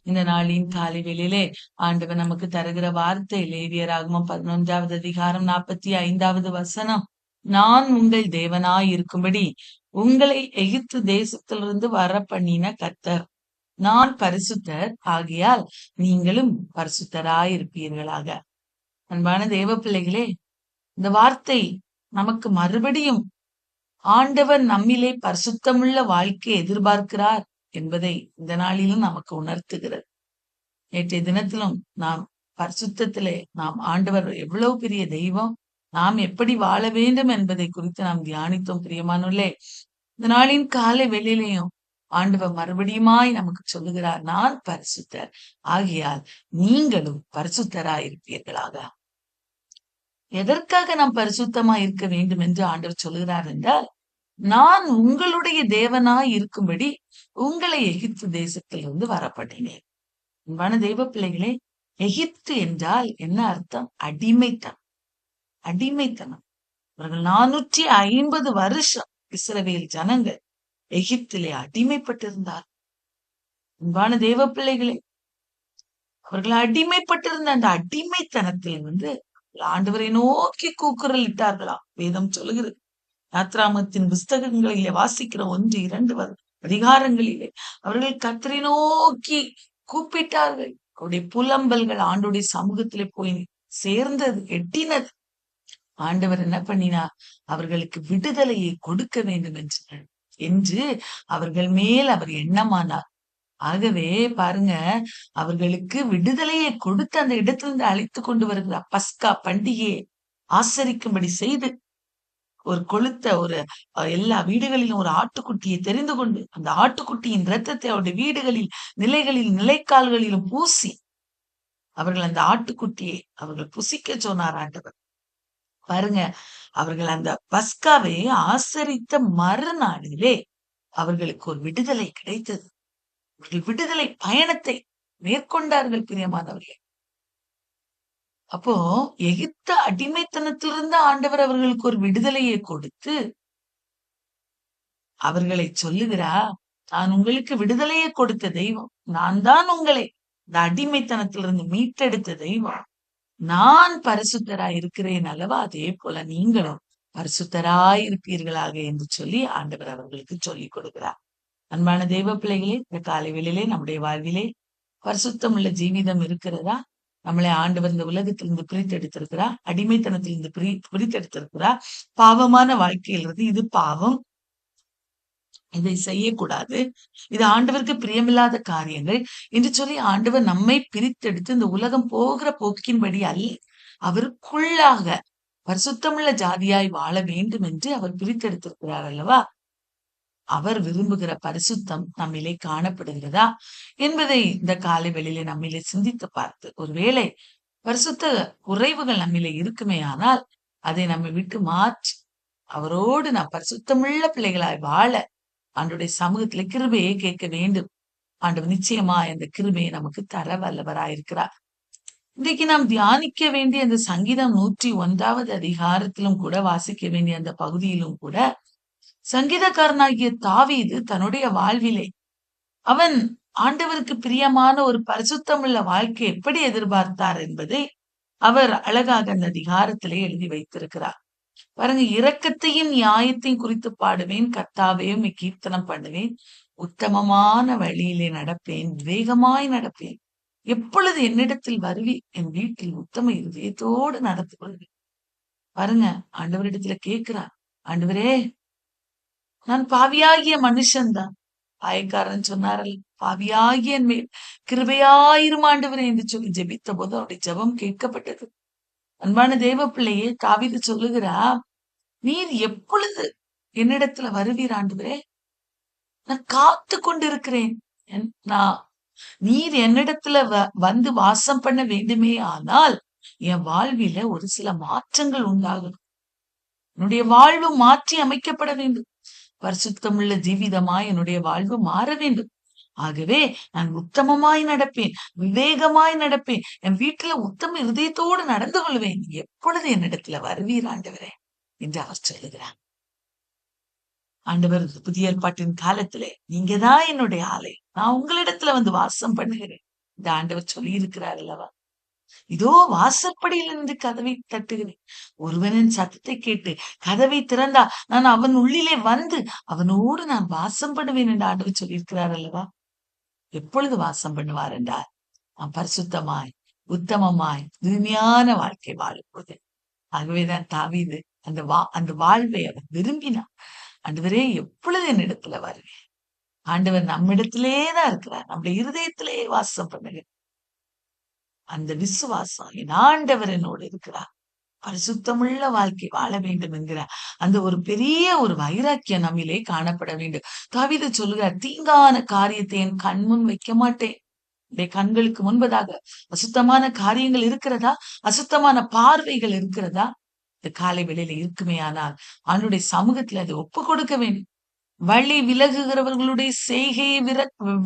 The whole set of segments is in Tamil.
இந்த நாளின் காலை வேளையிலே ஆண்டவர் நமக்கு தருகிற வார்த்தை லேவியராகமம் 11வது அதிகாரம் 45வது வசனம். நான் உங்கள் தேவனாய் இருக்கும்படி உங்களை எகிப்து தேசத்திலிருந்து வர பண்ணின கர்த்தர். நான் பரிசுத்தர் ஆகையால் நீங்களும் பரிசுத்தராய் இருப்பீர்களாக. அன்பான தேவ பிள்ளைகளே, இந்த வார்த்தை நமக்கு மறுபடியும் ஆண்டவர் நம்மிலே பரிசுத்தமுள்ள வாழ்க்கையை எதிர்பார்க்கிறார் என்பதை இந்த நாளிலும் நமக்கு உணர்த்துகிறது. நேற்றைய தினத்திலும் நாம் பரிசுத்தத்திலே நாம் ஆண்டவர் எவ்வளவு பெரிய தெய்வம், நாம் எப்படி வாழ வேண்டும் என்பதை குறித்து நாம் தியானித்தோம். பிரியமானோர்களே, இந்த நாளின் காலை வெளியிலையும் ஆண்டவர் மறுபடியுமாய் நமக்கு சொல்லுகிறார், நான் பரிசுத்தர் ஆகையால் நீங்களும் பரிசுத்தராய் இருப்பீர்களாக. எதற்காக நாம் பரிசுத்தமா இருக்க வேண்டும் என்று ஆண்டவர் சொல்லுகிறார் என்றால், நான் உங்களுடைய தேவனாய் இருக்கும்படி உங்களை எகிப்து தேசத்திலிருந்து வரப்பண்ணினேன். அன்பான தெய்வ பிள்ளைகளே, எகிப்து என்றால் என்ன அர்த்தம்? அடிமைத்தனம். அடிமைத்தனம். அவர்கள் 450 வருஷம் இஸ்ரவேல் ஜனங்கள் எகிப்திலே அடிமைப்பட்டிருந்தார். அன்பான தேவ பிள்ளைகளே, அவர்கள் அடிமைப்பட்டிருந்த அந்த அடிமைத்தனத்தில் ஆண்டவரை நோக்கி கூக்குரல் இட்டார்களாம். வேதம் சொல்லுகிறது. யாத்ராமத்தின் புஸ்தகங்களிலே வாசிக்கிற 1, 2 அதிகாரங்களிலே அவர்கள் கர்த்தரை நோக்கி கூப்பிட்டார்கள். அவருடைய புலம்பல்கள் ஆண்டோடைய சமூகத்திலே போய் சேர்ந்தது, எட்டினது. ஆண்டவர் என்ன பண்ணினார்? அவர்களுக்கு விடுதலையை கொடுக்க வேண்டும் என்று அவர்கள் மேல் அவர் எண்ணமானார். ஆகவே பாருங்க, அவர்களுக்கு விடுதலையை கொடுத்து அந்த இடத்திலிருந்து அழைத்து கொண்டு வருகிறார். பஸ்கா பண்டிகையை ஆசரிக்கும்படி செய்து ஒரு கொளுத்த எல்லா வீடுகளிலும் ஒரு ஆட்டுக்குட்டியை தெரிந்து கொண்டு அந்த ஆட்டுக்குட்டியின் இரத்தத்தை அவருடைய வீடுகளில் நிலைக்கால்களிலும் பூசி அவர்கள் அந்த ஆட்டுக்குட்டியை அவர்கள் புசிக்க சொன்னார் ஆண்டவர். பாருங்க, அவர்கள் அந்த பஸ்காவை ஆசரித்த மறுநாளிலே அவர்களுக்கு ஒரு விடுதலை கிடைத்தது. அவர்கள் விடுதலை பயணத்தை மேற்கொண்டார்கள். பிரியமானவர்களே, அப்போ எகிப்து அடிமைத்தனத்திலிருந்து ஆண்டவர் அவர்களுக்கு ஒரு விடுதலையை கொடுத்து அவர்களை சொல்லுகிறார், நான் உங்களுக்கு விடுதலையை கொடுத்த தெய்வம், நான் தான் உங்களை இந்த அடிமைத்தனத்திலிருந்து மீட்டெடுத்த தெய்வம், நான் பரிசுத்தராய் இருக்கிறேன் அல்லவா, அதே போல நீங்களும் பரிசுத்தராய் இருப்பீர்களாக என்று சொல்லி ஆண்டவர் அவர்களுக்கு சொல்லிக் கொடுக்கிறார். அன்பான தெய்வ பிள்ளைகளே, இந்த காலை வேளையிலே நம்முடைய வாழ்விலே பரிசுத்தம் உள்ள ஜீவிதம் இருக்கிறதா? நம்மளை ஆண்டவர் இந்த உலகத்திலிருந்து பிரித்தெடுத்திருக்கிறா, அடிமைத்தனத்திலிருந்து பிரித்தெடுத்திருக்கிறா. பாவமான வாழ்க்கையிலிருந்து இது பாவம், இதை செய்யக்கூடாது, இது ஆண்டவருக்கு பிரியமில்லாத காரியங்கள் என்று சொல்லி ஆண்டவர் நம்மை பிரித்தெடுத்து இந்த உலகம் போகிற போக்கின்படி அல்ல, அவருக்குள்ளாக பரிசுத்தமுள்ள ஜாதியாய் வாழ வேண்டும் என்று அவர் பிரித்தெடுத்திருக்கிறார் அல்லவா. அவர் விரும்புகிற பரிசுத்தம் நம்மிலே காணப்படுகிறதா என்பதை இந்த காலை வேளையிலே நம்மிலே சிந்தித்து பார்த்து, ஒருவேளை பரிசுத்த குறைவுகள் நம்மிலே இருக்குமே ஆனால் அதை நம்மை விட்டு மாற்றி அவரோடு நாம் பரிசுத்தமுள்ள பிள்ளைகளாய் வாழ ஆண்டவருடைய சமூகத்திலே கிருபையை கேட்க வேண்டும். ஆண்டவர் நிச்சயமா அந்த கிருபையை நமக்கு தர வல்லவராயிருக்கிறார். இன்றைக்கு நாம் தியானிக்க வேண்டிய அந்த சங்கீதம் 101வது அதிகாரத்திலும் கூட வாசிக்க வேண்டிய அந்த பகுதியிலும் கூட சங்கீதக்காரனாகிய தாவீது தன்னுடைய வாழ்விலே அவன் ஆண்டவருக்கு பிரியமான ஒரு பரிசுத்தமுள்ள வாழ்க்கை எப்படி எதிர்பார்த்தார் என்பதை அவர் அழகாக அந்த அதிகாரத்திலே எழுதி வைத்திருக்கிறார். பாருங்க, இரக்கத்தையும் நியாயத்தையும் குறித்து பாடுவேன், கர்த்தாவையும் கீர்த்தனம் பண்ணுவேன், உத்தமமான வழியிலே நடப்பேன், வேகமாய் நடப்பேன், எப்பொழுது என்னிடத்தில் வருவி என் வீட்டில் உத்தம இதயத்தோடு நடந்து கொள்வேன். பாருங்க, ஆண்டவரிடத்துல கேட்கிறார், ஆண்டவரே, நான் பாவியாகிய மனுஷன்தான். ஆயக்காரன் சொன்னாரல், பாவியாகிய என் மேல் கிருபையாயிரும் ஆண்டவரே என்று சொல்லி ஜெபித்த போது அவருடைய ஜெபம் கேட்கப்பட்டது. அன்பான தேவ பிள்ளையே, தாவீது சொல்லுகிறா, நீர் எப்பொழுது என்னிடத்துல வருவீர் ஆண்டவரே? நான் காத்து கொண்டிருக்கிறேன். நீர் என்னிடத்துல வந்து வாசம் பண்ண வேண்டுமே ஆனால் என் வாழ்வில ஒரு சில மாற்றங்கள் உண்டாகும். என்னுடைய வாழ்வு மாற்றி அமைக்கப்பட வேண்டும். பரிசுத்தமுள்ள ஜீவிதமாய் என்னுடைய வாழ்வு மாற வேண்டும். ஆகவே நான் உத்தமமாய் நடப்பேன், விவேகமாய் நடப்பேன், என் வீட்டுல உத்தம இருதயத்தோடு நடந்து கொள்வேன், எப்பொழுது என்னிடத்துல வருவீர் ஆண்டவரே என்று அவர் சொல்லுகிறார். ஆண்டவர் புதிய ஏற்பாட்டின் காலத்திலே நீங்க தான் என்னுடைய ஆலை, நான் உங்களிடத்துல வந்து வாசம் பண்ணுகிறேன். இந்த ஆண்டவர் சொல்லி இருக்கிறார் அல்லவா? இதோ வாசற்படியில் இருந்து கதவை தட்டுகிறேன். ஒருவனின் சத்தத்தை கேட்டு கதவை திறந்தா நான் அவன் உள்ளிலே வந்து அவனோடு நான் வாசம் பண்ணுவேன் என்று ஆண்டவர் சொல்லியிருக்கிறார் அல்லவா? எப்பொழுது வாசம் பண்ணுவார் என்றார், நாம் பரிசுத்தமாய் உத்தமமாய் தூய்மையான வாழ்க்கை வாழும்போது. ஆகவேதான் தாவீது அந்த வாழ்வை அவர் விரும்பினார். ஆண்டவரே, எப்பொழுது என்னிடத்துல வருவேன்? ஆண்டவர் நம்மிடத்திலே தான் இருக்கிறார், நம்முடைய இருதயத்திலே வாசம் பண்ணுங்க. அந்த விசுவாசம், என் ஆண்டவர் என்னோடு இருக்கிறார், பரிசுத்தமுள்ள வாழ்க்கை வாழ வேண்டும் என்கிற அந்த ஒரு பெரிய ஒரு வைராக்கியம் நம்மிலே காணப்பட வேண்டும். தாவீது சொல்லுகிறார், தீங்கான காரியத்தை என் கண்முன் வைக்க மாட்டேன். என்னுடைய கண்களுக்கு முன்பதாக அசுத்தமான காரியங்கள் இருக்கிறதா? அசுத்தமான பார்வைகள் இருக்கிறதா? இந்த காலை வேளையில இருக்குமே ஆனால் அவனுடைய சமூகத்துல அதை ஒப்பு கொடுக்க வேண்டும். வழி விலகுகிறவர்களுடைய செய்கையை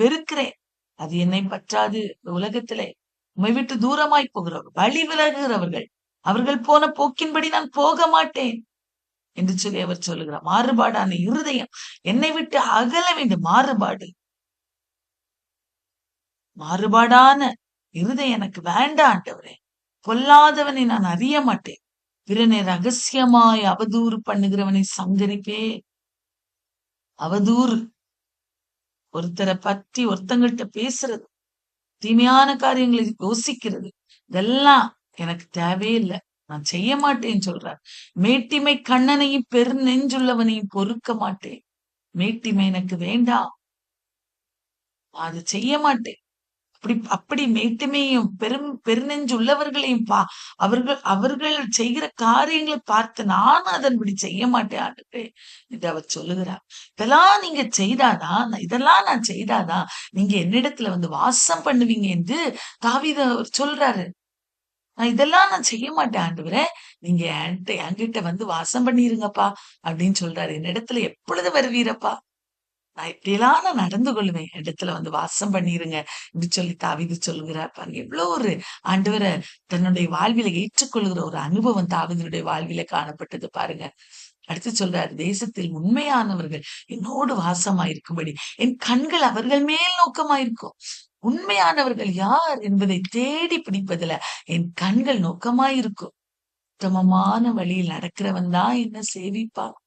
வெறுக்கிறேன், அது என்னை பற்றாது. இந்த உலகத்திலே உம்மை விட்டு தூரமாய் போகிறவர்கள், வழி விலகுகிறவர்கள், அவர்கள் போன போக்கின்படி நான் போக மாட்டேன் என்று சொல்லி அவர் சொல்லுகிறார். மாறுபாடான இருதயம் என்னை விட்டு அகல வேண்டும். மாறுபாடான இருதயம் எனக்கு வேண்டாம் ஆண்டவரே. பொல்லாதவனை நான் அறிய மாட்டேன். பிறனை ரகசியமாய் அவதூறு பண்ணுகிறவனை சங்கரிப்பே. அவதூறு, ஒருத்தரை பற்றி ஒருத்தங்கிட்ட பேசுறது, தீமையான காரியங்களை யோசிக்கிறது, இதெல்லாம் எனக்கு தேவையில்லை, நான் செய்ய மாட்டேன்னு சொல்றார். மேட்டிமை கண்ணனையும் பெரு நெஞ்சுள்ளவனையும் பொறுக்க மாட்டேன். மேட்டிமை எனக்கு வேண்டாம், அது செய்ய மாட்டேன். அப்படி மேட்டுமையும் பெருநெஞ்சு உள்ளவர்களையும் அவர்கள் செய்கிற காரியங்களை பார்த்து நான் அதன்படி செய்ய மாட்டேன் ஆண்டவரே என்று அவர் சொல்லுகிறார். இதெல்லாம் நான் செய்தாதான் நீங்க என்னிடத்துல வந்து வாசம் பண்ணுவீங்க என்று தாவீது அவர் சொல்றாரு. இதெல்லாம் நான் செய்ய மாட்டேன் ஆண்டவரே, நீங்க என்கிட்ட வந்து வாசம் பண்ணிருங்கப்பா அப்படின்னு சொல்றாரு. என்னிடத்துல எப்பொழுது வருவீரப்பா? நான் இப்படியெல்லாம் நான் நடந்து கொள்வேன், இடத்துல வந்து வாசம் பண்ணிருங்க என்று சொல்லி தாவீது சொல்லுகிறார். பாருங்க, எவ்வளவு ஒரு ஆண்டவரை தன்னுடைய வாழ்வில ஏற்றுக்கொள்கிற ஒரு அனுபவம் தாவீதுடைய வாழ்வில காணப்பட்டது பாருங்க. அடுத்து சொல்றாரு, தேசத்தில் உண்மையானவர்கள் என்னோடு வாசமாயிருக்கும்படி என் கண்கள் அவர்கள் மேல் நோக்கமாயிருக்கும். உண்மையானவர்கள் யார் என்பதை தேடி பிடிப்பதுல என் கண்கள் நோக்கமாயிருக்கும். உத்தமமான வழியில் நடக்கிறவன் தான் என்ன சேவிப்பான்.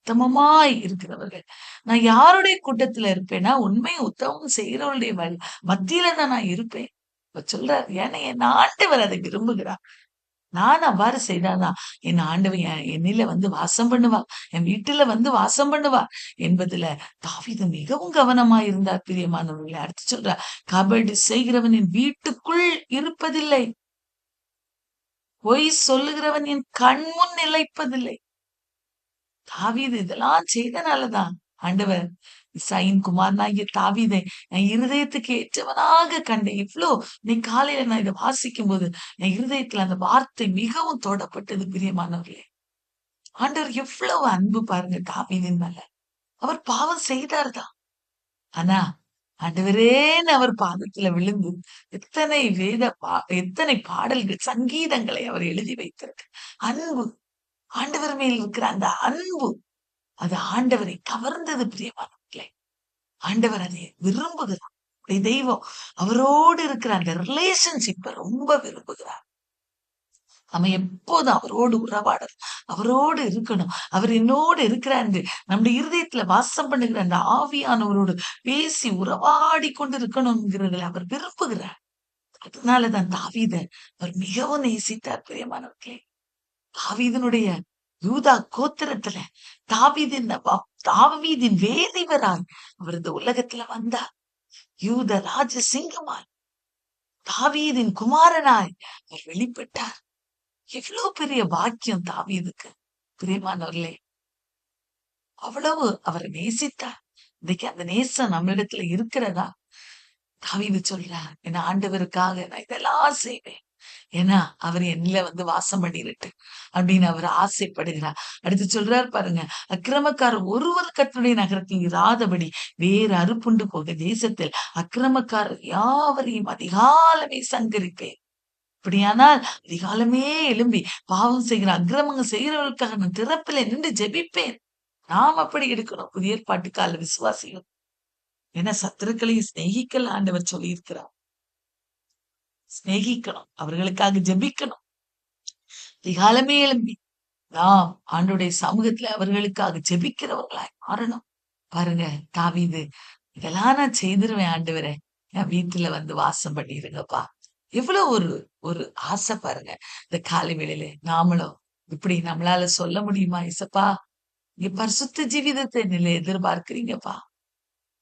உத்தமமாய் இருக்கிறவர்கள், நான் யாருடைய கூட்டத்துல இருப்பேன்னா உண்மை உத்தமம் செய்கிறவருடைய மத்தியில தான் நான் இருப்பேன். சொல்றாரு, ஏன்னா என் ஆண்டவர் அதை விரும்புகிறார். நான் அவ்வாறு செய்தாதான் என் ஆண்டவர் என்னில வந்து வாசம் பண்ணுவா, என் வீட்டுல வந்து வாசம் பண்ணுவா என்பதுல தாவீது மிகவும் கவனமா இருந்தார். பிரியமானவர்களை அடுத்து சொல்றார், கபடு செய்கிறவன் என் வீட்டுக்குள் இருப்பதில்லை, பொய் சொல்லுகிறவன் என் கண்முன் நிலைப்பதில்லை. தாவீது இதெல்லாம் செய்தனாலதான் ஆண்டவர் இசாயின் குமாரனாகிய தாவீதை என் இருதயத்துக்கு ஏற்றவனாக கண்டேன். இவ்வளோ நீ காலையில நான் இதை வாசிக்கும் போது என் இருதயத்துல அந்த வார்த்தை மிகவும் தொடப்பட்டது. பிரியமானவர்களே, ஆண்டவர் எவ்வளவு அன்பு பாருங்க தாவீதின் மேல. அவர் பாவம் செய்தார்தான், ஆனா ஆண்டவரேன்னு அவர் பாதத்துல விழுந்து எத்தனை பாடல்கள் சங்கீதங்களை அவர் எழுதி வைத்திருக்கு. அன்பு, ஆண்டவர் மேல் இருக்கிற அந்த அன்பு, அது ஆண்டவரை கவர்ந்தது. பிரியமானவர்களே, ஆண்டவர் அதை விரும்புகிறார். தெய்வம் அவரோடு இருக்கிற அந்த ரிலேஷன்ஷிப்பை ரொம்ப விரும்புகிறார். நம்ம எப்போதும் அவரோடு உறவாடணும், அவரோடு இருக்கணும். அவர் என்னோடு இருக்கிறார், நம்முடைய இருதயத்துல வாசம் பண்ணுகிற அந்த ஆவியானவரோடு பேசி உறவாடி கொண்டு இருக்கணும்ங்கிறதுல அவர் விரும்புகிறார். அதனாலதான் தாவீத அவர் மிகவும் நேசித்தார். பிரியமானவர்களே, தாவீதனுடைய யூதா கோத்திரத்துல தாவீதின் வேதிவராய் அவர் இந்த உலகத்துல வந்தார். யூத ராஜசிங்கமாய் தாவீதின் குமாரனாய் அவர் வெளிப்பட்டார். எவ்வளவு பெரிய பாக்கியம் தாவீதுக்கு. பிரியமானவர்களே, அவ்வளவு அவரை நேசித்தார். இன்னைக்கு அந்த நேசம் நம்மளிடத்துல இருக்கிறதா? தாவீது சொல்றார், என் ஆண்டவருக்காக நான் இதெல்லாம் செய்வேன், ஏன்னா அவர் என்னில வந்து வாசம் பண்ணிருட்டு அப்படின்னு அவர் ஆசைப்படுகிறார். அடுத்து சொல்றார் பாருங்க, அக்கிரமக்காரர் ஒருவர் கர்த்தருடைய நகரத்தில் இராதபடி வேறு அறுப்புண்டு போக தேசத்தில் அக்கிரமக்காரர் யாவரையும் அதிகாலமே சங்கரிப்பேன். அப்படியானால் அதிகாலமே எழும்பி பாவம் செய்கிற அக்கிரமங்கள் செய்கிறவர்களுக்காக நான் திறப்பில நின்று ஜெபிப்பேன். நாம் அப்படி இருக்கணும் புதிய ஏற்பாட்டு கால விசுவாசிகள். ஏன்னா சத்துருக்களையும் சிநேகிக்கல் ஆண்டவர் சொல்லியிருக்கிறார். சிநேகிக்கணும், அவர்களுக்காக ஜெபிக்கணும். அதிகாலமே எழும்பி நாம் ஆண்டவருடைய சமூகத்துல அவர்களுக்காக ஜெபிக்கிறவர்களாய் மாறணும். பாருங்க, தாவீது, இதெல்லாம் நான் செய்திருவேன் ஆண்டவரே, என் வீட்டுல வந்து வாசம் பண்ணிருங்கப்பா. எவ்வளவு ஒரு ஒரு ஆசை பாருங்க. இந்த காலை வேளையில நாமளும் இப்படி நம்மளால சொல்ல முடியுமா? இசப்பா, நீங்க பரிசுத்த ஜீவிதத்தை என்னில எதிர்பார்க்கிறீங்கப்பா.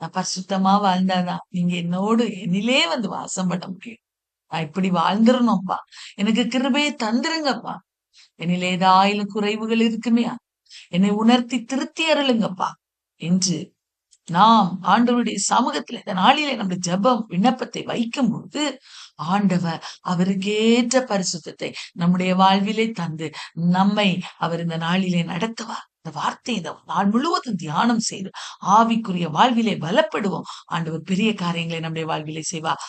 நான் பரிசுத்தமா வாழ்ந்தாதான் நீங்க என்னோடு என்னிலே வந்து வாசம் பண்ண முடியும். நான் இப்படி வாழ்ந்துடணும்ப்பா. எனக்கு கிருபையை தந்துருங்கப்பா. என்னில ஏதாயிலும் குறைவுகள் இருக்குமே, என்னை உணர்த்தி திருத்தி அருளுங்கப்பா என்று நாம் ஆண்டவருடைய சமூகத்துல இந்த நாளிலே நம்முடைய ஜெபம் விண்ணப்பத்தை வைக்கும் பொழுது ஆண்டவர் அவருக்கேற்ற பரிசுத்தத்தை நம்முடைய வாழ்விலே தந்து நம்மை அவர் இந்த நாளிலே நடத்துவார். இந்த வார்த்தை இந்த நாள் முழுவதும் தியானம் செய்து ஆவிக்குரிய வாழ்விலே பலப்படுவோம். ஆண்டவர் பெரிய காரியங்களை நம்முடைய வாழ்விலே செய்வார்.